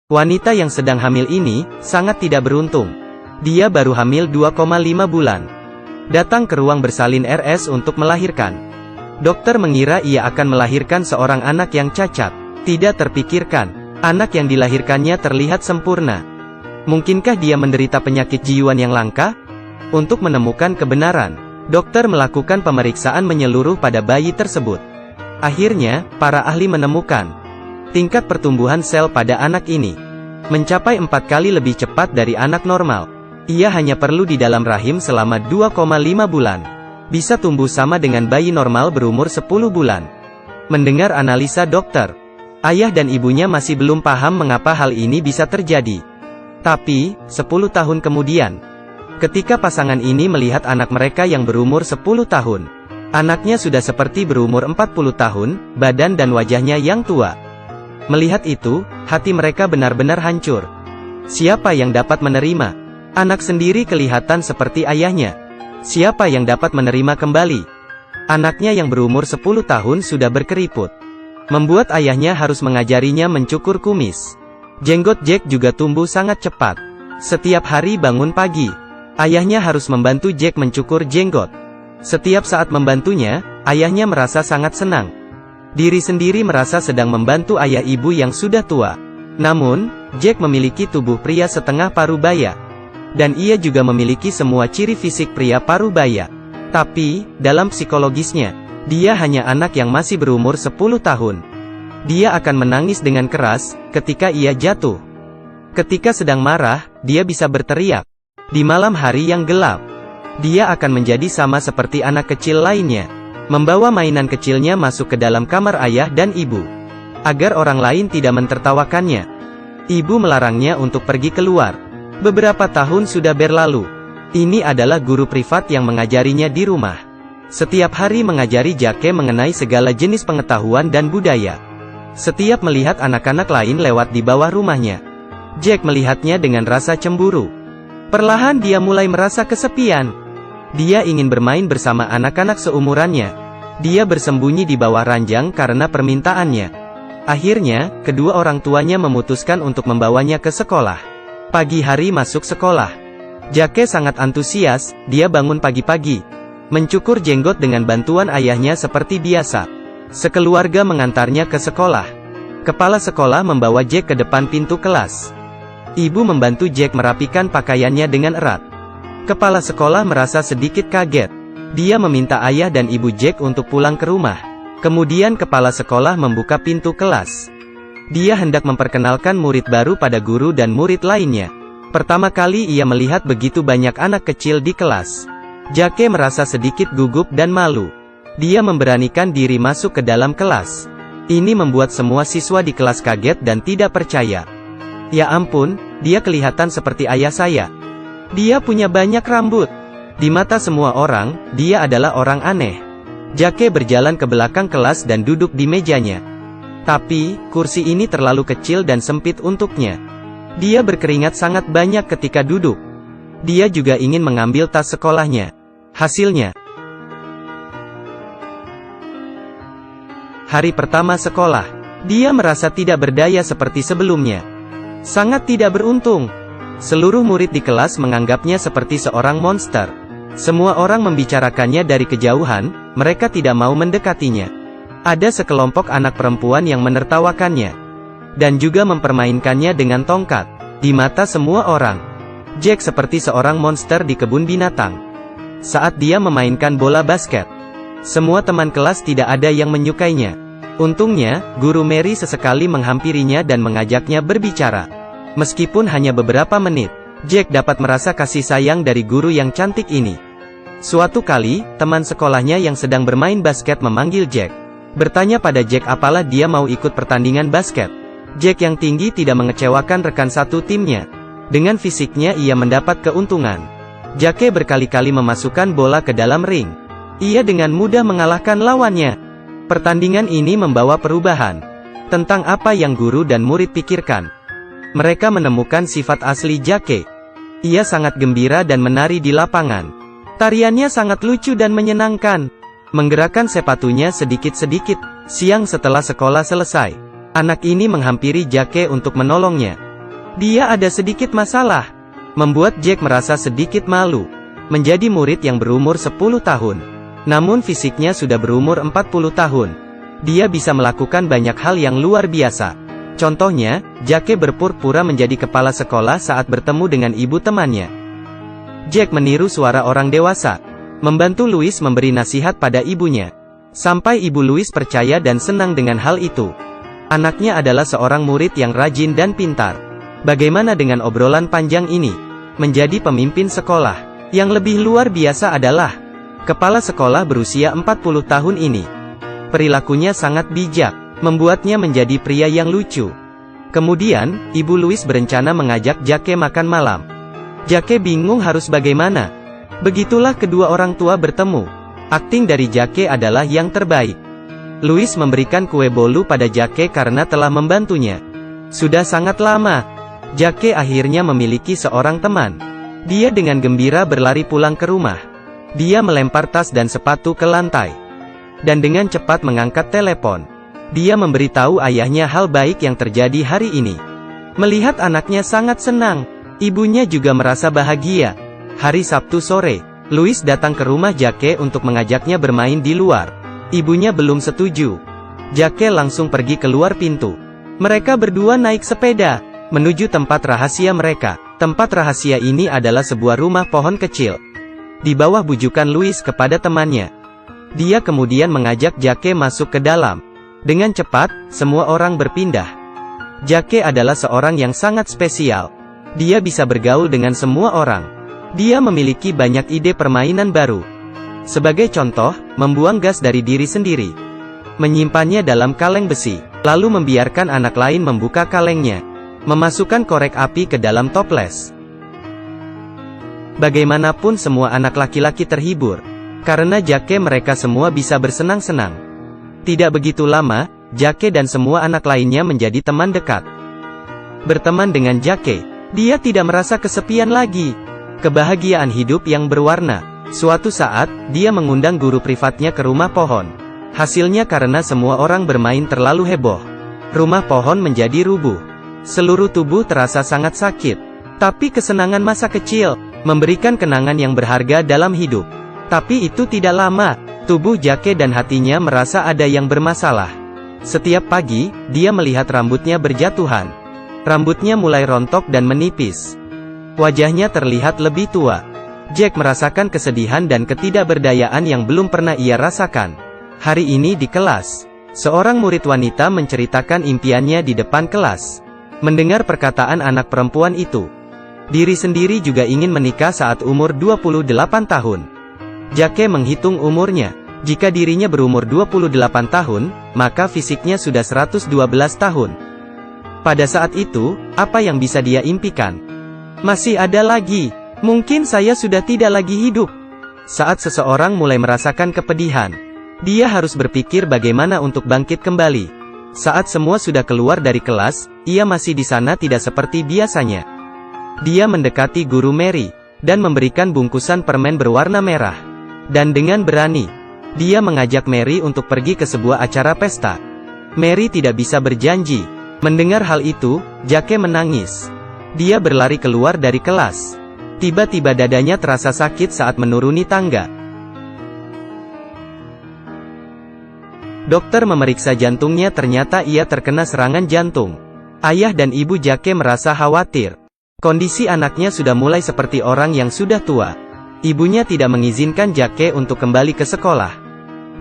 Wanita yang sedang hamil ini sangat tidak beruntung. Dia baru hamil 2,5 bulan. Datang ke ruang bersalin RS untuk melahirkan. Dokter mengira ia akan melahirkan seorang anak yang cacat. Tidak terpikirkan, anak yang dilahirkannya terlihat sempurna. Mungkinkah dia menderita penyakit jiwa yang langka? Untuk menemukan kebenaran, dokter melakukan pemeriksaan menyeluruh pada bayi tersebut. Akhirnya, para ahli menemukan tingkat pertumbuhan sel pada anak ini mencapai 4 kali lebih cepat dari anak normal. Ia hanya perlu di dalam rahim selama 2,5 bulan. Bisa tumbuh sama dengan bayi normal berumur 10 bulan. Mendengar analisa dokter, ayah dan ibunya masih belum paham mengapa hal ini bisa terjadi. Tapi, 10 tahun kemudian, ketika pasangan ini melihat anak mereka yang berumur 10 tahun, anaknya sudah seperti berumur 40 tahun, badan dan wajahnya yang tua. Melihat itu, hati mereka benar-benar hancur. Siapa yang dapat menerima? Anak sendiri kelihatan seperti ayahnya. Siapa yang dapat menerima kembali? Anaknya yang berumur 10 tahun sudah berkeriput. Membuat ayahnya harus mengajarinya mencukur kumis. Jenggot Jack juga tumbuh sangat cepat. Setiap hari bangun pagi, ayahnya harus membantu Jack mencukur jenggot. Setiap saat membantunya, ayahnya merasa sangat senang. Diri sendiri merasa sedang membantu ayah ibu yang sudah tua. Namun, Jack memiliki tubuh pria setengah parubaya. Dan ia juga memiliki semua ciri fisik pria parubaya. Tapi, dalam psikologisnya, dia hanya anak yang masih berumur 10 tahun. Dia akan menangis dengan keras ketika ia jatuh. Ketika sedang marah, dia bisa berteriak. Di malam hari yang gelap, dia akan menjadi sama seperti anak kecil lainnya. Membawa mainan kecilnya masuk ke dalam kamar ayah dan ibu, agar orang lain tidak mentertawakannya. Ibu melarangnya untuk pergi keluar. Beberapa tahun sudah berlalu. Ini adalah guru privat yang mengajarinya di rumah. Setiap hari mengajari Jake mengenai segala jenis pengetahuan dan budaya. Setiap melihat anak-anak lain lewat di bawah rumahnya, Jack melihatnya dengan rasa cemburu. Perlahan dia mulai merasa kesepian. Dia ingin bermain bersama anak-anak seumurannya. Dia bersembunyi di bawah ranjang karena permintaannya. Akhirnya, kedua orang tuanya memutuskan untuk membawanya ke sekolah. Pagi hari masuk sekolah. Jake sangat antusias, dia bangun pagi-pagi, mencukur jenggot dengan bantuan ayahnya seperti biasa. Sekeluarga mengantarnya ke sekolah. Kepala sekolah membawa Jack ke depan pintu kelas. Ibu membantu Jack merapikan pakaiannya dengan erat. Kepala sekolah merasa sedikit kaget. Dia meminta ayah dan ibu Jack untuk pulang ke rumah. Kemudian kepala sekolah membuka pintu kelas. Dia hendak memperkenalkan murid baru pada guru dan murid lainnya. Pertama kali ia melihat begitu banyak anak kecil di kelas. Jake merasa sedikit gugup dan malu. Dia memberanikan diri masuk ke dalam kelas. Ini membuat semua siswa di kelas kaget dan tidak percaya. Ya ampun, dia kelihatan seperti ayah saya. Dia punya banyak rambut. Di mata semua orang, dia adalah orang aneh. Jake berjalan ke belakang kelas dan duduk di mejanya. Tapi, kursi ini terlalu kecil dan sempit untuknya. Dia berkeringat sangat banyak ketika duduk. Dia juga ingin mengambil tas sekolahnya. Hasilnya, hari pertama sekolah, dia merasa tidak berdaya seperti sebelumnya. Sangat tidak beruntung. Seluruh murid di kelas menganggapnya seperti seorang monster. Semua orang membicarakannya dari kejauhan, mereka tidak mau mendekatinya. Ada sekelompok anak perempuan yang menertawakannya, dan juga mempermainkannya dengan tongkat. Di mata semua orang, Jack seperti seorang monster di kebun binatang. Saat dia memainkan bola basket, semua teman kelas tidak ada yang menyukainya. Untungnya, guru Mary sesekali menghampirinya dan mengajaknya berbicara. Meskipun hanya beberapa menit, Jack dapat merasa kasih sayang dari guru yang cantik ini. Suatu kali, teman sekolahnya yang sedang bermain basket memanggil Jack. Bertanya pada Jack apalah dia mau ikut pertandingan basket. Jack yang tinggi tidak mengecewakan rekan satu timnya. Dengan fisiknya ia mendapat keuntungan. Jake berkali-kali memasukkan bola ke dalam ring. Ia dengan mudah mengalahkan lawannya. Pertandingan ini membawa perubahan. Tentang apa yang guru dan murid pikirkan. Mereka menemukan sifat asli Jake. Ia sangat gembira dan menari di lapangan. Tariannya sangat lucu dan menyenangkan. Menggerakkan sepatunya sedikit-sedikit. Siang setelah sekolah selesai, anak ini menghampiri Jake untuk menolongnya. Dia ada sedikit masalah. Membuat Jack merasa sedikit malu. Menjadi murid yang berumur 10 tahun. Namun fisiknya sudah berumur 40 tahun. Dia bisa melakukan banyak hal yang luar biasa. Contohnya, Jack berpura-pura menjadi kepala sekolah saat bertemu dengan ibu temannya. Jack meniru suara orang dewasa. Membantu Louis memberi nasihat pada ibunya. Sampai ibu Louis percaya dan senang dengan hal itu. Anaknya adalah seorang murid yang rajin dan pintar. Bagaimana dengan obrolan panjang ini? Menjadi pemimpin sekolah. Yang lebih luar biasa adalah kepala sekolah berusia 40 tahun ini. Perilakunya sangat bijak. Membuatnya menjadi pria yang lucu. Kemudian, Ibu Louis berencana mengajak Jack makan malam. Jack bingung harus bagaimana. Begitulah kedua orang tua bertemu. Akting dari Jack adalah yang terbaik. Louis memberikan kue bolu pada Jack karena telah membantunya. Sudah sangat lama, Jack akhirnya memiliki seorang teman. Dia dengan gembira berlari pulang ke rumah. Dia melempar tas dan sepatu ke lantai. Dan dengan cepat mengangkat telepon. Dia memberitahu ayahnya hal baik yang terjadi hari ini. Melihat anaknya sangat senang, ibunya juga merasa bahagia. Hari Sabtu sore, Louis datang ke rumah Jack untuk mengajaknya bermain di luar. Ibunya belum setuju. Jack langsung pergi keluar pintu. Mereka berdua naik sepeda, menuju tempat rahasia mereka. Tempat rahasia ini adalah sebuah rumah pohon kecil. Di bawah bujukan Louis kepada temannya. Dia kemudian mengajak Jack masuk ke dalam. Dengan cepat, semua orang berpindah. Jack adalah seorang yang sangat spesial. Dia bisa bergaul dengan semua orang. Dia memiliki banyak ide permainan baru. Sebagai contoh, membuang gas dari diri sendiri. Menyimpannya dalam kaleng besi, lalu membiarkan anak lain membuka kalengnya. Memasukkan korek api ke dalam toples. Bagaimanapun semua anak laki-laki terhibur. Karena Jack mereka semua bisa bersenang-senang. Tidak begitu lama, Jack dan semua anak lainnya menjadi teman dekat. Berteman dengan Jack, dia tidak merasa kesepian lagi. Kebahagiaan hidup yang berwarna. Suatu saat, dia mengundang guru privatnya ke rumah pohon. Hasilnya karena semua orang bermain terlalu heboh. Rumah pohon menjadi rubuh. Seluruh tubuh terasa sangat sakit. Tapi kesenangan masa kecil, memberikan kenangan yang berharga dalam hidup. Tapi itu tidak lama. Tubuh Jack dan hatinya merasa ada yang bermasalah. Setiap pagi, dia melihat rambutnya berjatuhan. Rambutnya mulai rontok dan menipis. Wajahnya terlihat lebih tua. Jack merasakan kesedihan dan ketidakberdayaan yang belum pernah ia rasakan. Hari ini di kelas, seorang murid wanita menceritakan impiannya di depan kelas. Mendengar perkataan anak perempuan itu, diri sendiri juga ingin menikah saat umur 28 tahun. Jack menghitung umurnya. Jika dirinya berumur 28 tahun, maka fisiknya sudah 112 tahun. Pada saat itu, apa yang bisa dia impikan? Masih ada lagi. Mungkin saya sudah tidak lagi hidup. Saat seseorang mulai merasakan kepedihan, dia harus berpikir bagaimana untuk bangkit kembali. Saat semua sudah keluar dari kelas, ia masih di sana tidak seperti biasanya. Dia mendekati guru Mary, dan memberikan bungkusan permen berwarna merah. Dan dengan berani, dia mengajak Mary untuk pergi ke sebuah acara pesta. Mary tidak bisa berjanji. Mendengar hal itu, Jack menangis. Dia berlari keluar dari kelas. Tiba-tiba dadanya terasa sakit saat menuruni tangga. Dokter memeriksa jantungnya, ternyata ia terkena serangan jantung. Ayah dan ibu Jack merasa khawatir. Kondisi anaknya sudah mulai seperti orang yang sudah tua. Ibunya tidak mengizinkan Jack untuk kembali ke sekolah.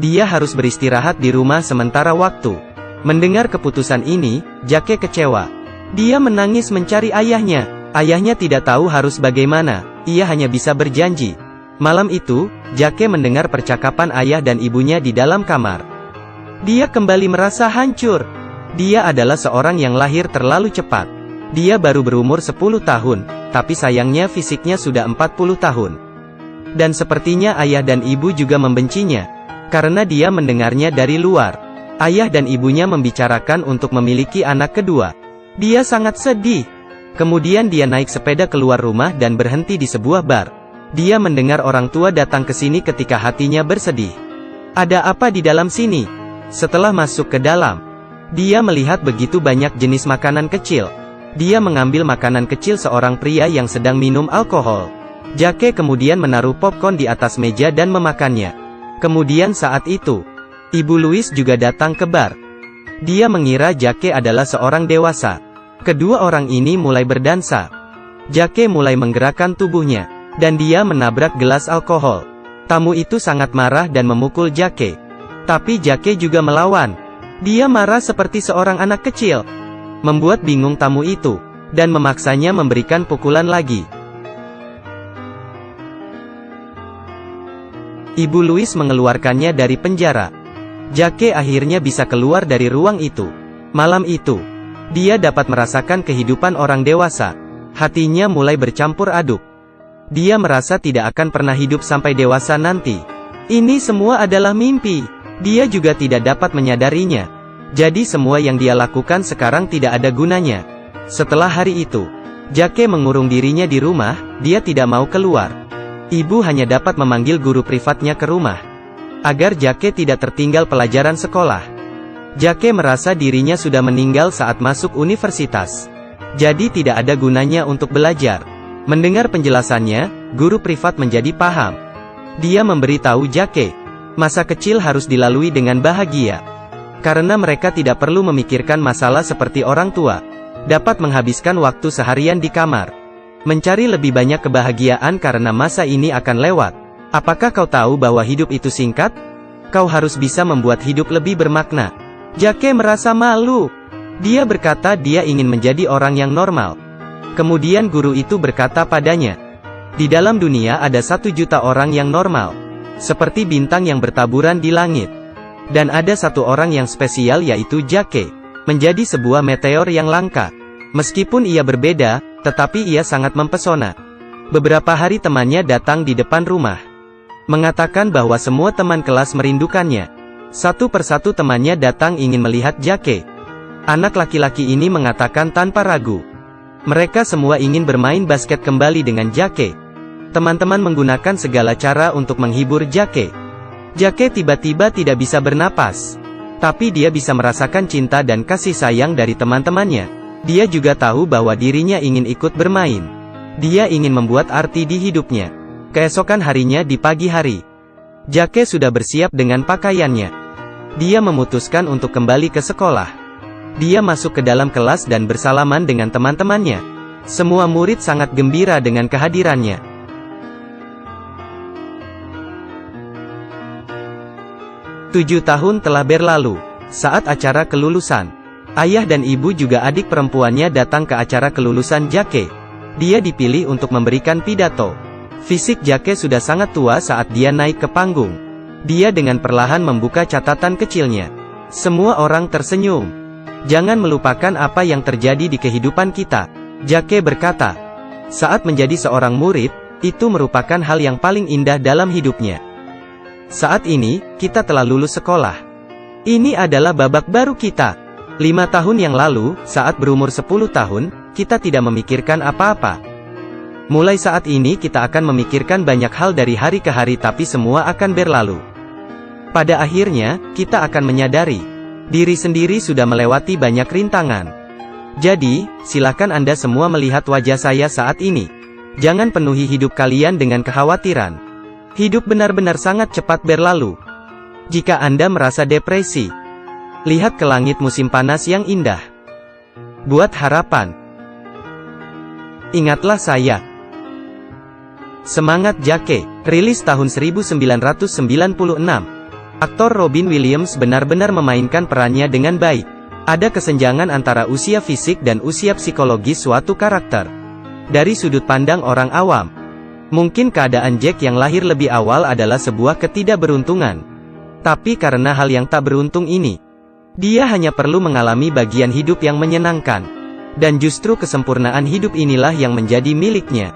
Dia harus beristirahat di rumah sementara waktu. Mendengar keputusan ini, Jack kecewa. Dia menangis mencari ayahnya. Ayahnya tidak tahu harus bagaimana. Ia hanya bisa berjanji. Malam itu, Jack mendengar percakapan ayah dan ibunya di dalam kamar. Dia kembali merasa hancur. Dia adalah seorang yang lahir terlalu cepat. Dia baru berumur 10 tahun, tapi sayangnya fisiknya sudah 40 tahun. Dan sepertinya ayah dan ibu juga membencinya, karena dia mendengarnya dari luar. Ayah dan ibunya membicarakan untuk memiliki anak kedua. Dia sangat sedih. Kemudian dia naik sepeda keluar rumah dan berhenti di sebuah bar. Dia mendengar orang tua datang ke sini ketika hatinya bersedih. Ada apa di dalam sini? Setelah masuk ke dalam, dia melihat begitu banyak jenis makanan kecil. Dia mengambil makanan kecil seorang pria yang sedang minum alkohol. Jake kemudian menaruh popcorn di atas meja dan memakannya. Kemudian saat itu, Ibu Louis juga datang ke bar. Dia mengira Jake adalah seorang dewasa. Kedua orang ini mulai berdansa. Jake mulai menggerakkan tubuhnya, dan dia menabrak gelas alkohol. Tamu itu sangat marah dan memukul Jake. Tapi Jake juga melawan. Dia marah seperti seorang anak kecil, membuat bingung tamu itu, dan memaksanya memberikan pukulan lagi. Ibu Louis mengeluarkannya dari penjara. Jake akhirnya bisa keluar dari ruang itu. Malam itu, dia dapat merasakan kehidupan orang dewasa. Hatinya mulai bercampur aduk. Dia merasa tidak akan pernah hidup sampai dewasa nanti. Ini semua adalah mimpi. Dia juga tidak dapat menyadarinya. Jadi semua yang dia lakukan sekarang tidak ada gunanya. Setelah hari itu, Jake mengurung dirinya di rumah. Dia tidak mau keluar. Ibu hanya dapat memanggil guru privatnya ke rumah, agar Jake tidak tertinggal pelajaran sekolah. Jake merasa dirinya sudah meninggal saat masuk universitas. Jadi tidak ada gunanya untuk belajar. Mendengar penjelasannya, guru privat menjadi paham. Dia memberitahu Jake, masa kecil harus dilalui dengan bahagia. Karena mereka tidak perlu memikirkan masalah seperti orang tua. Dapat menghabiskan waktu seharian di kamar. Mencari lebih banyak kebahagiaan karena masa ini akan lewat. Apakah kau tahu bahwa hidup itu singkat? Kau harus bisa membuat hidup lebih bermakna. Jake merasa malu. Dia berkata dia ingin menjadi orang yang normal. Kemudian guru itu berkata padanya, di dalam dunia ada 1 juta orang yang normal, seperti bintang yang bertaburan di langit. Dan ada satu orang yang spesial yaitu Jake, menjadi sebuah meteor yang langka. Meskipun ia berbeda, tetapi ia sangat mempesona. Beberapa hari temannya datang di depan rumah, mengatakan bahwa semua teman kelas merindukannya. Satu persatu temannya datang ingin melihat Jake. Anak laki-laki ini mengatakan tanpa ragu, mereka semua ingin bermain basket kembali dengan Jake. Teman-teman menggunakan segala cara untuk menghibur Jake. Jake tiba-tiba tidak bisa bernapas. Tapi dia bisa merasakan cinta dan kasih sayang dari teman-temannya. Dia juga tahu bahwa dirinya ingin ikut bermain. Dia ingin membuat arti di hidupnya. Keesokan harinya di pagi hari, Jake sudah bersiap dengan pakaiannya. Dia memutuskan untuk kembali ke sekolah. Dia masuk ke dalam kelas dan bersalaman dengan teman-temannya. Semua murid sangat gembira dengan kehadirannya. 7 tahun telah berlalu. Saat acara kelulusan, ayah dan ibu juga adik perempuannya datang ke acara kelulusan Jake. Dia dipilih untuk memberikan pidato. Fisik Jake sudah sangat tua saat dia naik ke panggung. Dia dengan perlahan membuka catatan kecilnya. Semua orang tersenyum. Jangan melupakan apa yang terjadi di kehidupan kita, Jake berkata. Saat menjadi seorang murid, itu merupakan hal yang paling indah dalam hidupnya. Saat ini, kita telah lulus sekolah. Ini adalah babak baru kita. 5 tahun yang lalu, saat berumur 10 tahun, kita tidak memikirkan apa-apa. Mulai saat ini kita akan memikirkan banyak hal dari hari ke hari tapi semua akan berlalu. Pada akhirnya, kita akan menyadari, diri sendiri sudah melewati banyak rintangan. Jadi, silakan Anda semua melihat wajah saya saat ini. Jangan penuhi hidup kalian dengan kekhawatiran. Hidup benar-benar sangat cepat berlalu. Jika Anda merasa depresi, lihat ke langit musim panas yang indah. Buat harapan. Ingatlah saya. Semangat Jake, rilis tahun 1996. Aktor Robin Williams benar-benar memainkan perannya dengan baik. Ada kesenjangan antara usia fisik dan usia psikologis suatu karakter. Dari sudut pandang orang awam, mungkin keadaan Jack yang lahir lebih awal adalah sebuah ketidakberuntungan. Tapi karena hal yang tak beruntung ini, dia hanya perlu mengalami bagian hidup yang menyenangkan. Dan justru kesempurnaan hidup inilah yang menjadi miliknya.